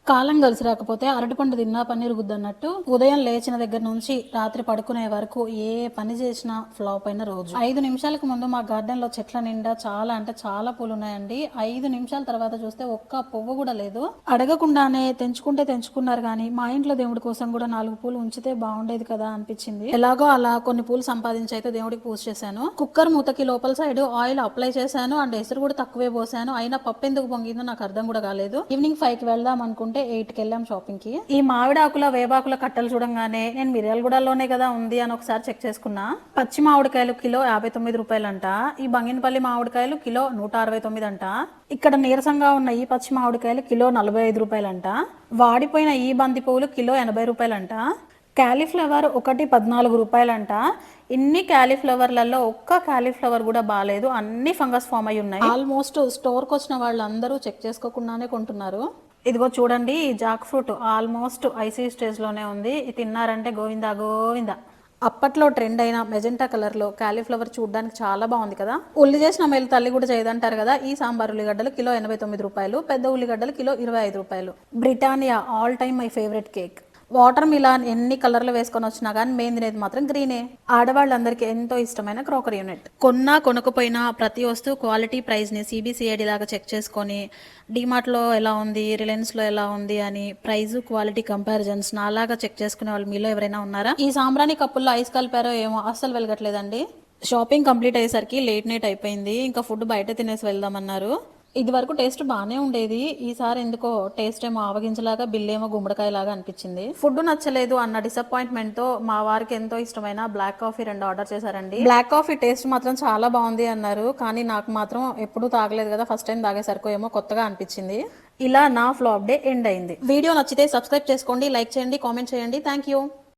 కాలం కలిసి రాకపోతే అరటిపండు తిన్నా పన్నీరు గుద్దన్నట్టు ఉదయం లేచిన దగ్గర నుంచి రాత్రి పడుకునే వరకు ఏ పని చేసినా ఫ్లాప్ అయిన రోజు. 5 నిమిషాలకు ముందు మా గార్డెన్ లో చెట్ల నిండా చాలా అంటే చాలా పూలు ఉన్నాయండి. 5 నిమిషాల తర్వాత చూస్తే ఒక్క పువ్వు కూడా లేదు. అడగకుండానే తెంచుకున్నారు కానీ మా ఇంట్లో దేవుడి కోసం కూడా 4 పూలు ఉంచితే బాగుండేది కదా అనిపించింది. ఎలాగో అలా కొన్ని పూలు సంపాదించి అయితే దేవుడికి పూజ చేశాను. కుక్కర్ మూతకి లోపల సైడ్ ఆయిల్ అప్లై చేశాను అండ్ ఎసురు కూడా తక్కువే పోసాను. అయినా పప్పు ఎందుకు పొంగిందో నాకు అర్థం కూడా కాలేదు. ఈవినింగ్ 5కి వెళ్దాం అనుకుంటే 8కి వెళ్ళాం షాపింగ్ కి. ఈ మామిడాకుల వేపాకుల కట్టలు చూడంగానే నేను మిర్యాలగూడలోనే కదా ఉంది అని ఒకసారి చెక్ చేసుకున్నా. పచ్చి మామిడికాయలు కిలో 59 రూపాయలంట. ఈ బంగినపల్లి మామిడికాయలు కిలో 169 అంట. ఇక్కడ నీరసంగా ఉన్న ఈ పచ్చి మామిడికాయలు కిలో 45 రూపాయలంట. వాడిపోయిన ఈ బంతి పువ్వులు కిలో 80 రూపాయలంట. క్యాలీఫ్లవర్ ఒకటి 14 రూపాయలంట. ఇన్ని క్యాలీఫ్లవర్లలో ఒక్క క్యాలీఫ్లవర్ కూడా బాగాలేదు, అన్ని ఫంగస్ ఫామ్ అయి ఉన్నాయి. ఆల్మోస్ట్ స్టోర్కి వచ్చిన వాళ్ళందరూ చెక్ చేసుకోకుండానే కొంటున్నారు. ఇదిగో చూడండి, ఈ జాక్ ఫ్రూట్ ఆల్మోస్ట్ ఐసీ స్టేజ్ లోనే ఉంది. ఇది తిన్నారంటే గోవిందా గోవిందా. అప్పట్లో ట్రెండ్ అయిన మెజెంటా కలర్ లో క్యాలీఫ్లవర్ చూడడానికి చాలా బాగుంది కదా. ఉల్లి చేసిన మేలు తల్లి కూడా చేయదంటారు కదా. ఈ సాంబార్ ఉల్లిగడ్డలు కిలో 89 రూపాయలు, పెద్ద ఉల్లిగడ్డలు కిలో 25 రూపాయలు. Britannia all time my favourite cake. Watermelon ఎన్ని కలర్లు వేసుకొని వచ్చినా కానీ మెయిన్ తినేది మాత్రం గ్రీనే. ఆడవాళ్ళందరికీ ఎంతో ఇష్టమైన క్రోకరీ యూనిట్. కొన్నా కొనుక్కుపోయినా ప్రతి వస్తువు క్వాలిటీ ప్రైస్ ని సిబిసిఐడి లాగా చెక్ చేసుకొని డిమార్ట్ లో ఎలా ఉంది, రిలయన్స్ లో ఎలా ఉంది అని ప్రైస్ క్వాలిటీ కంపారిజన్స్ నాలాగా చెక్ చేసుకునే వాళ్ళు మీలో ఎవరైనా ఉన్నారా? ఈ సాంబ్రాణి కప్పుల్లో ఐస్ కలిపారో ఏమో అస్సలు వెలగట్లేదండి. షాపింగ్ కంప్లీట్ అయ్యేసరికి లేట్ నైట్ అయిపోయింది. ఇంకా ఫుడ్ బయట తినేసి వెళ్దామన్నారు. ఇది వరకు టేస్ట్ బాగానే ఉండేది, ఈసారి ఎందుకో టేస్ట్ ఏమో ఆవగించలాగా బిల్ ఏమో గుమ్మడికాయలాగా అనిపించింది. ఫుడ్ నచ్చలేదు అన్న డిసప్పాయింట్మెంట్ తో మా వారికి ఎంతో ఇష్టమైన బ్లాక్ కాఫీ 2 ఆర్డర్ చేశారండి. బ్లాక్ కాఫీ టేస్ట్ మాత్రం చాలా బాగుంది అన్నారు, కానీ నాకు మాత్రం ఎప్పుడూ తాగలేదు కదా, ఫస్ట్ టైం తాగేసరికి ఏమో కొత్తగా అనిపించింది. ఇలా నా ఫ్లాప్ డే ఎండ్ అయింది. వీడియో నచ్చితే సబ్స్క్రైబ్ చేసుకోండి, లైక్ చేయండి, కామెంట్ చేయండి. Thank you.